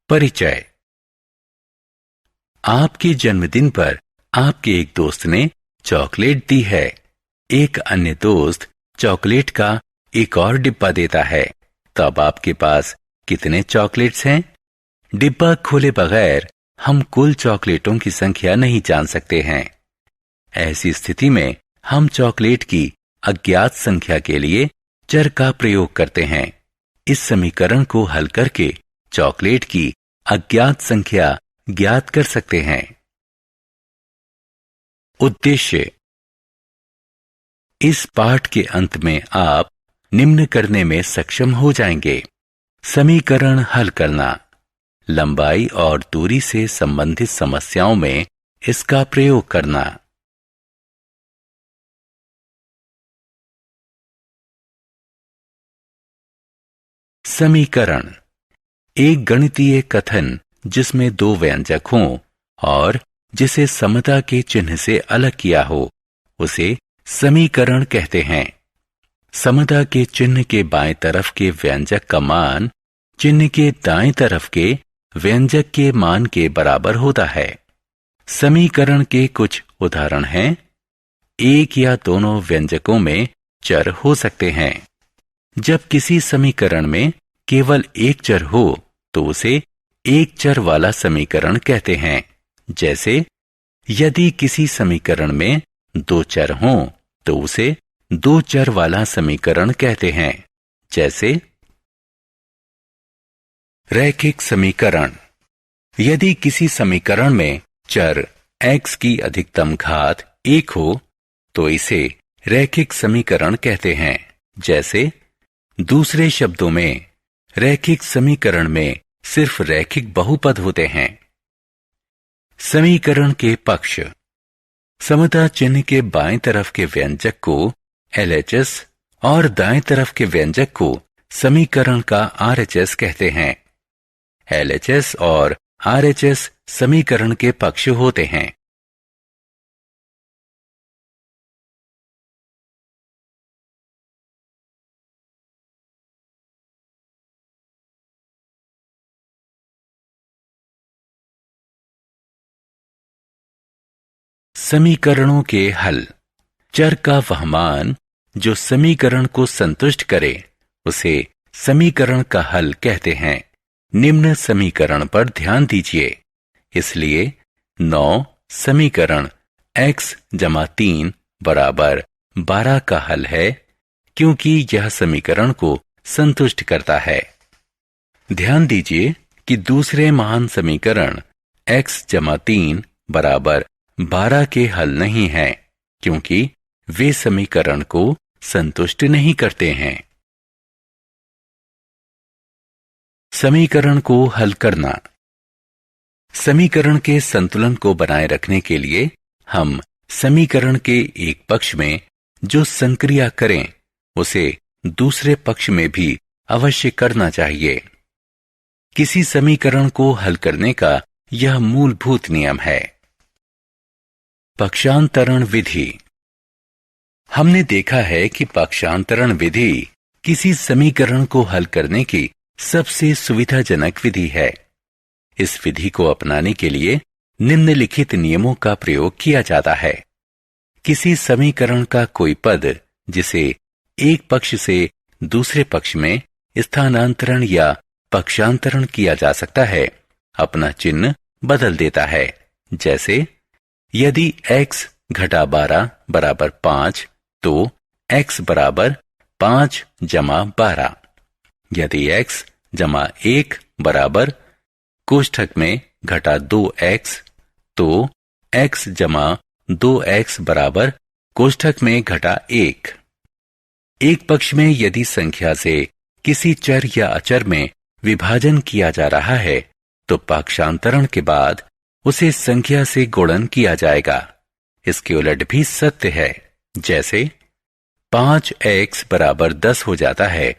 परिचय। आपके जन्मदिन पर आपके एक दोस्त ने चॉकलेट दी है। एक अन्य दोस्त चॉकलेट का एक और डिब्बा देता है। तब आपके पास कितने चॉकलेट्स हैं? डिब्बा खोले बगैर हम कुल चॉकलेटों की संख्या नहीं जान सकते हैं। ऐसी स्थिति में हम चॉकलेट की अज्ञात संख्या के लिए चर का प्रयोग करते हैं। इस समीकरण को हल करके चॉकलेट की अज्ञात संख्या ज्ञात कर सकते हैं। उद्देश्य। इस पाठ के अंत में आप निम्न करने में सक्षम हो जाएंगे: समीकरण हल करना, लंबाई और दूरी से संबंधित समस्याओं में इसका प्रयोग करना। समीकरण। एक गणितीय कथन जिसमें दो व्यंजक हों और जिसे समता के चिन्ह से अलग किया हो, उसे समीकरण कहते हैं। समता के चिन्ह के बाएं तरफ के व्यंजक का मान चिन्ह के दाएं तरफ के व्यंजक के मान के बराबर होता है। समीकरण के कुछ उदाहरण हैं: एक या दोनों व्यंजकों में चर हो सकते हैं। जब किसी समीकरण में केवल एक चर हो तो उसे एक चर वाला समीकरण कहते हैं। जैसे यदि किसी समीकरण में दो चर हों तो उसे दो चर वाला समीकरण कहते हैं। जैसे रैखिक समीकरण। यदि किसी समीकरण में चर x की अधिकतम घात 1 हो तो इसे रैखिक समीकरण कहते हैं। जैसे दूसरे शब्दों में रैखिक समीकरण में सिर्फ रैखिक बहुपद होते हैं। समीकरण के पक्ष। समता चिन्ह के बाएं तरफ के व्यंजक को LHS और दाएं तरफ के व्यंजक को समीकरण का RHS कहते हैं। LHS और RHS समीकरण के पक्ष होते हैं। समीकरणों के हल। चर का वह मान जो समीकरण को संतुष्ट करे उसे समीकरण का हल कहते हैं। निम्न समीकरण पर ध्यान दीजिए। इसलिए 9 समीकरण x = 3 = 12 का हल है, क्योंकि यह समीकरण को संतुष्ट करता है। ध्यान दीजिए कि दूसरे महान समीकरण x = 3 = 12 के हल नहीं हैं, क्योंकि वे समीकरण को संतुष्ट नहीं करते हैं। समीकरण को हल करना। समीकरण के संतुलन को बनाए रखने के लिए हम समीकरण के एक पक्ष में जो संक्रिया करें उसे दूसरे पक्ष में भी अवश्य करना चाहिए। किसी समीकरण को हल करने का यह मूलभूत नियम है। पक्षांतरण विधि। हमने देखा है कि पक्षांतरण विधि किसी समीकरण को हल करने की सबसे सुविधाजनक विधि है। इस विधि को अपनाने के लिए निम्नलिखित नियमों का प्रयोग किया जाता है। किसी समीकरण का कोई पद जिसे एक पक्ष से दूसरे पक्ष में स्थानांतरण या पक्षांतरण किया जा सकता है, अपना चिन्ह बदल देता है। जैसे यदि x - 12 = 5 तो x = 5 + 12। यदि x = 1 = कोष्ठक में -2x तो x = 2x = कोष्ठक में -1। एक पक्ष में यदि संख्या से किसी चर या अचर में विभाजन किया जा रहा है तो पक्षांतरण के बाद उसे संख्या से गुणन किया जाएगा। इसके उलट भी सत्य है। जैसे 5x = 10 हो जाता है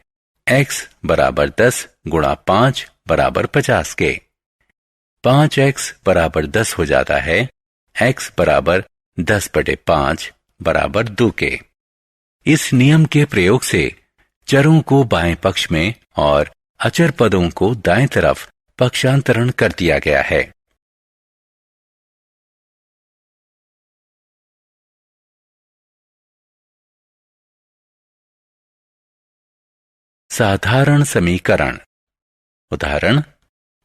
x = 10 × 5 = 50 के। 5x = 10 हो जाता है x = 10/5 = 2 के। इस नियम के प्रयोग से चरों को बाएं पक्ष में और अचर पदों को दाएं तरफ पक्षांतरण कर दिया गया है। साधारण समीकरण। उदाहरण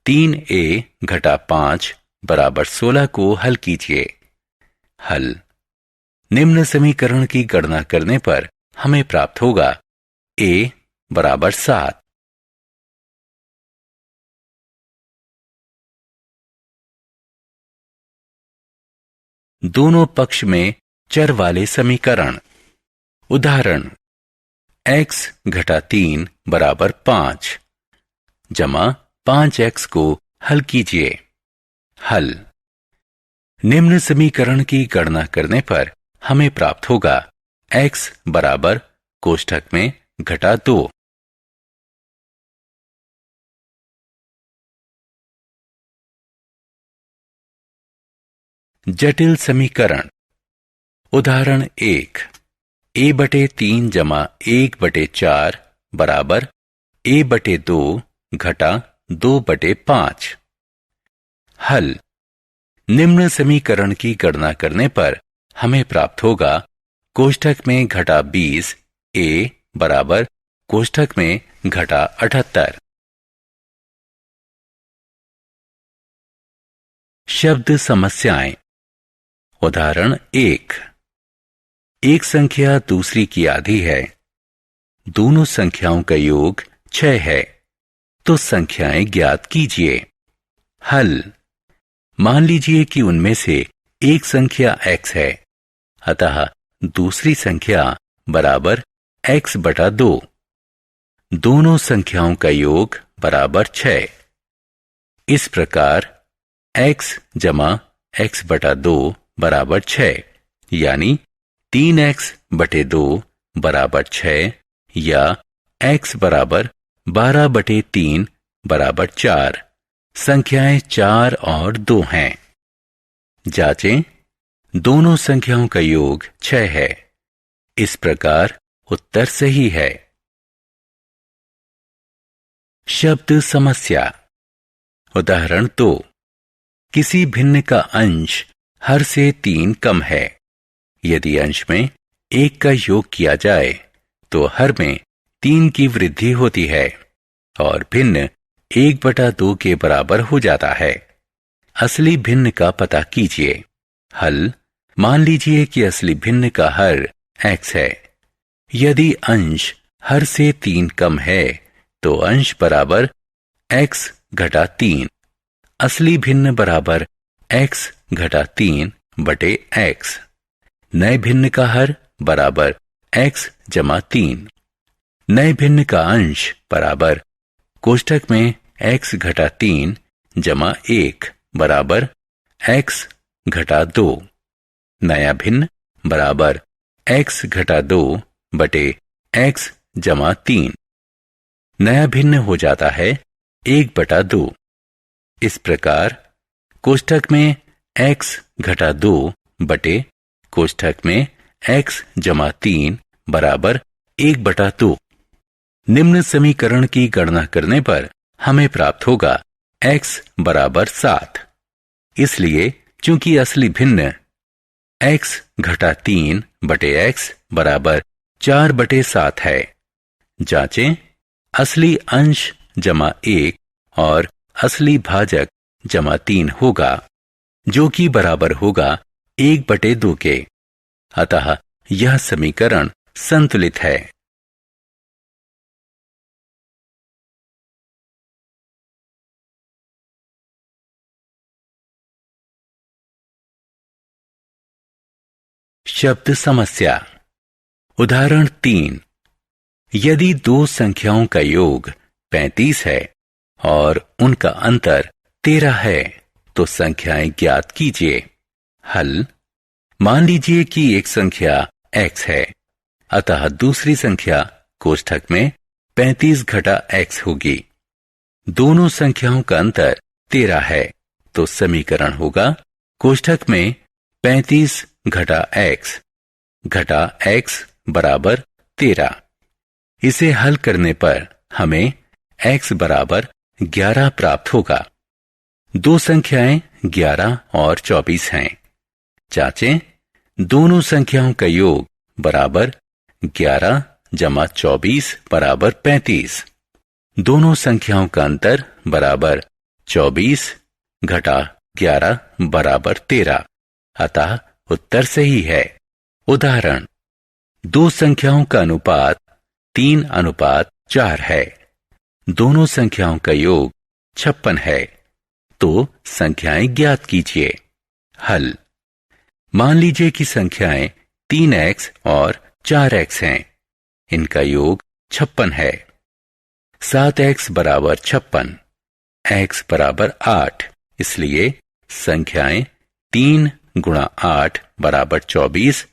3a घटा 5 बराबर 16 को हल कीजिए। हल। निम्न समीकरण की गणना करने पर हमें प्राप्त होगा a बराबर 7। दोनों पक्ष में चर वाले समीकरण। उदाहरण x घटा 3 बराबर 5 जमा 5x को हल कीजिए। हल। निम्न समीकरण की गणना करने पर हमें प्राप्त होगा x बराबर कोष्ठक में घटा 2। जटिल समीकरण। उदाहरण 1 a बटे 3 जमा 1 बटे 4 बराबर a बटे 2 घटा 2 बटे 5। हल। निम्न समीकरण की गणना करने पर हमें प्राप्त होगा कोष्ठक में घटा 20 a बराबर कोष्ठक में घटा 78। शब्द समस्याएं। उदाहरण 1 एक संख्या दूसरी की आधी है। दोनों संख्याओं का योग 6 है, तो संख्याएं ज्ञात कीजिए। हल। मान लीजिए कि उनमें से एक संख्या x है, अतः दूसरी संख्या बराबर x बटा 2। दोनों संख्याओं का योग बराबर 6। इस प्रकार x जमा x बटा 2 बराबर 6, यानी 3x बटे 2 बराबर 6 या x बराबर 12 बटे 3 बराबर 4। संख्याएं 4 और 2 हैं। जांचें। दोनों संख्याओं का योग 6 है। इस प्रकार उत्तर सही है। शब्द समस्या। उदाहरण 2 किसी भिन्न का अंश हर से 3 कम है। यदि अंश में 1 का योग किया जाए तो हर में 3 की वृद्धि होती है और भिन्न 1/2 के बराबर हो जाता है। असली भिन्न का पता कीजिए। हल। मान लीजिए कि असली भिन्न का हर x है। यदि अंश हर से 3 कम है तो अंश बराबर x घटा 3। असली भिन्न बराबर x घटा 3 बटे x। नए भिन्न का हर बराबर x जमा 3। नए भिन्न का अंश बराबर कोष्ठक में x घटा 3 जमा 1 बराबर x घटा 2। नया भिन्न बराबर x घटा 2 बटे x जमा 3। नया भिन्न हो जाता है 1/2। इस प्रकार कोष्ठक में x घटा 2 बटे कोष्ठक में x जमा 3 बराबर 1/2। निम्न समीकरण की गणना करने पर हमें प्राप्त होगा x बराबर 7। इसलिए चूंकि असली भिन्न x घटा 3 बटे x बराबर 4/7 है। जांचें। असली अंश जमा 1 और असली भाजक जमा 3 होगा, जो कि बराबर होगा 1/2 के। अतः यह समीकरण संतुलित है। शब्द समस्या। उदाहरण 3 यदि दो संख्याओं का योग 35 है और उनका अंतर 13 है तो संख्याएं ज्ञात कीजिए। हल। मान लीजिए कि एक संख्या x है, अतः दूसरी संख्या कोष्ठक में 35 घटा x होगी। दोनों संख्याओं का अंतर 13 है, तो समीकरण होगा कोष्ठक में 35 घटा x बराबर 13। इसे हल करने पर हमें x बराबर 11 प्राप्त होगा। दो संख्याएं 11 और 24 हैं। जांचें, दोनों संख्याओं का योग बराबर 11 जमा 24 बराबर 35। दोनों संख्याओं का अंतर बराबर 24 घटा 11 बराबर 13। अतः उत्तर सही है। उदाहरण, दो संख्याओं का अनुपात 3:4 है। दोनों संख्याओं का योग 56 है। तो संख्याएं ज्ञात कीजिए। हल, मान लीजिए कि संख्याएं 3x और 4x हैं। इनका योग 56 है। 7x बराबर 56, x बराबर 8, इसलिए संख्याएं 3 गुणा 8 बराबर 24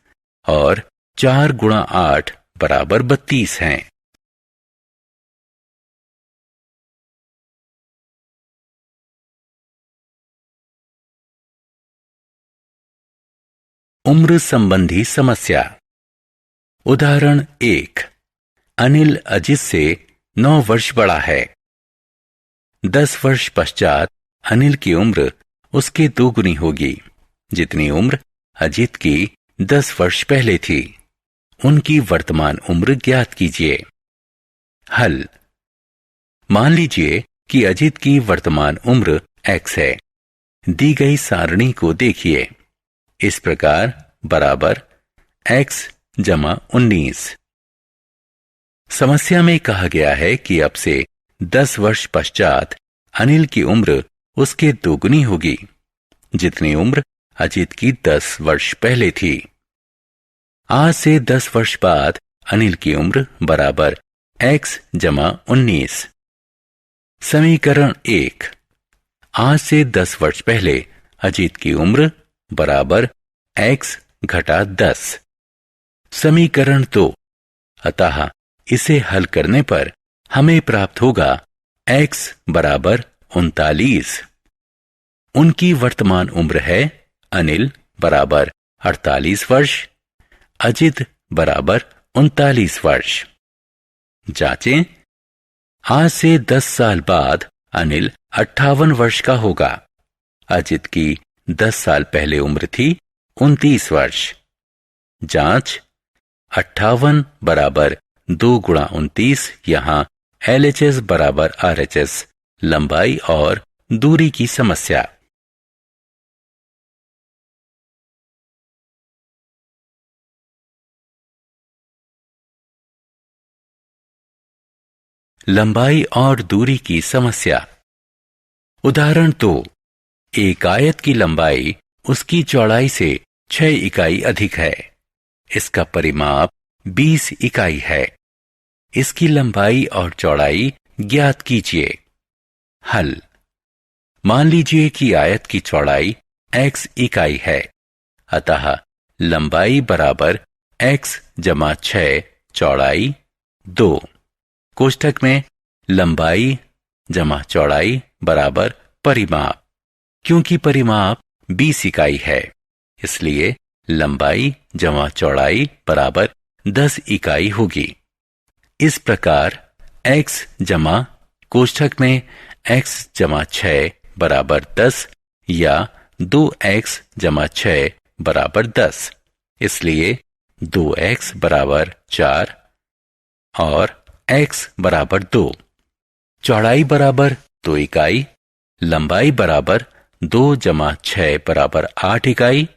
और 4 गुणा 8 बराबर 32 हैं। उम्र संबंधी समस्या। उदाहरण 1, अनिल अजित से 9 वर्ष बड़ा है। 10 वर्ष पश्चात अनिल की उम्र उसके दोगुनी होगी, जितनी उम्र अजित की 10 वर्ष पहले थी। उनकी वर्तमान उम्र ज्ञात कीजिए। हल, मान लीजिए कि अजित की वर्तमान उम्र x है। दी गई सारणी को देखिए। इस प्रकार बराबर x जमा 19। समस्या में कहा गया है कि अब से 10 वर्ष पश्चात अनिल की उम्र उसके दोगुनी होगी, जितनी उम्र अजित की 10 वर्ष पहले थी। आज से 10 वर्ष बाद अनिल की उम्र बराबर x जमा 19। समीकरण 1, आज से 10 वर्ष पहले अजित की उम्र बराबर x घटा 10। समीकरण 2, अतः इसे हल करने पर हमें प्राप्त होगा x बराबर 39। उनकी वर्तमान उम्र है अनिल बराबर 48 वर्ष, अजित बराबर 39 वर्ष। जांचें, आज से 10 साल बाद अनिल 58 वर्ष का होगा। अजित की 10 साल पहले उम्र थी 29 वर्ष। जांच, 58 बराबर 2 गुणा 29, यहां LHS बराबर RHS, लंबाई और दूरी की समस्या। लंबाई और दूरी की समस्या। उदाहरण 2, एक आयत की लंबाई उसकी चौड़ाई से 6 इकाई अधिक है। इसका परिमाप 20 इकाई है। इसकी लंबाई और चौड़ाई ज्ञात कीजिए। हल, मान लीजिए कि आयत की चौड़ाई x इकाई है। अतः लंबाई बराबर x जमा 6 चौड़ाई 2। कोष्ठक में लंबाई जमा चौड़ाई बराबर परिमाप। क्योंकि परिमाप 20 इकाई है, इसलिए लंबाई जमा चौड़ाई बराबर 10 इकाई होगी। इस प्रकार x जमा कोष्ठक में x जमा 6 बराबर 10 या 2x जमा 6 बराबर 10, इसलिए 2x बराबर 4 और x बराबर 2। चौड़ाई बराबर 2 इकाई, लंबाई बराबर 2 जमा 6 बराबर 8 इकाई,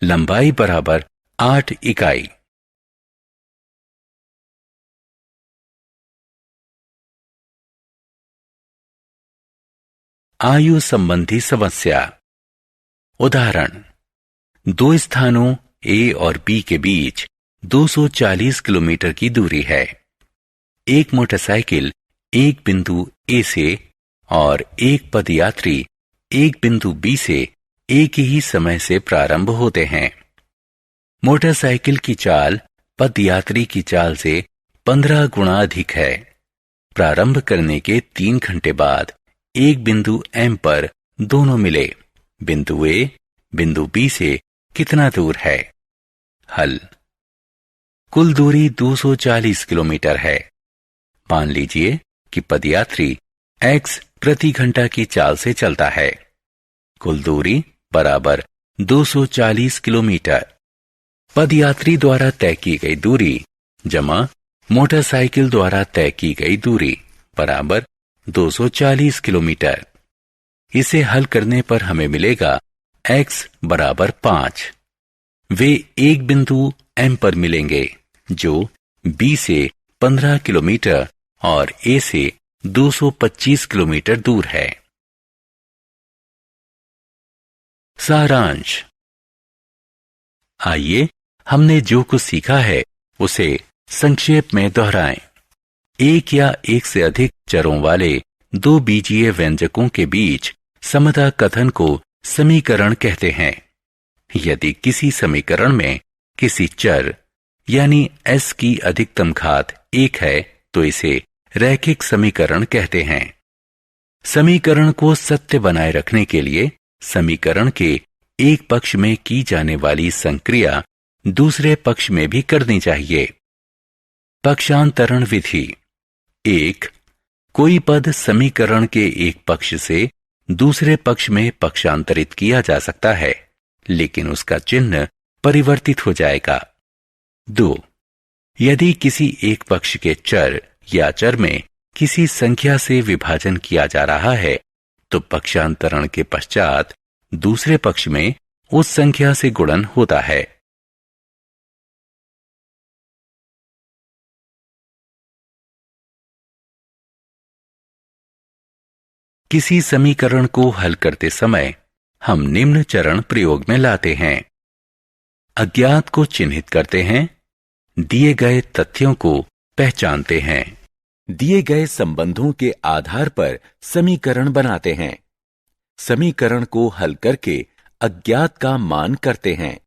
लंबाई बराबर 8 इकाई। आयु संबंधी समस्या। उदाहरण, दो स्थानों A और B के बीच 240 किलोमीटर की दूरी है। एक मोटरसाइकिल एक बिंदु A से और एक पदयात्री एक बिंदु B से एक ही समय से प्रारंभ होते हैं। मोटरसाइकिल की चाल पदयात्री की चाल से 15 गुना अधिक है। प्रारंभ करने के 3 घंटे बाद एक बिंदु M पर दोनों मिले। बिंदु A बिंदु B से कितना दूर है? हल, कुल दूरी 240 किलोमीटर है। मान लीजिए कि पदयात्री x प्रति घंटा की चाल से चलता है। कुल दूरी बराबर 240 किलोमीटर। पदयात्री द्वारा तय की गई दूरी जमा मोटरसाइकिल द्वारा तय की गई दूरी बराबर 240 किलोमीटर। इसे हल करने पर हमें मिलेगा x बराबर 5। वे एक बिंदु M पर मिलेंगे जो B से 15 किलोमीटर और A से 225 किलोमीटर दूर है। सारांश। आइए हमने जो कुछ सीखा है उसे संक्षेप में दोहराएं। एक या एक से अधिक चरों वाले दो बीजीय व्यंजकों के बीच समता कथन को समीकरण कहते हैं। यदि किसी समीकरण में किसी चर यानी s की अधिकतम घात 1 है तो इसे रैखिक समीकरण कहते हैं। समीकरण को सत्य बनाए रखने के लिए समीकरण के एक पक्ष में की जाने वाली संक्रिया दूसरे पक्ष में भी करनी चाहिए। पक्षांतरण विधि। 1. कोई पद समीकरण के एक पक्ष से दूसरे पक्ष में पक्षांतरित किया जा सकता है लेकिन उसका चिन्ह परिवर्तित हो जाएगा। 2. यदि किसी एक पक्ष के चर या चर में किसी संख्या से विभाजन किया जा रहा है तो पक्षांतरण के पश्चात दूसरे पक्ष में उस संख्या से गुणन होता है। किसी समीकरण को हल करते समय हम निम्न चरण प्रयोग में लाते हैं। अज्ञात को चिन्हित करते हैं, दिए गए तथ्यों को पहचानते हैं, दिए गए संबंधों के आधार पर समीकरण बनाते हैं, समीकरण को हल करके अज्ञात का मान करते हैं,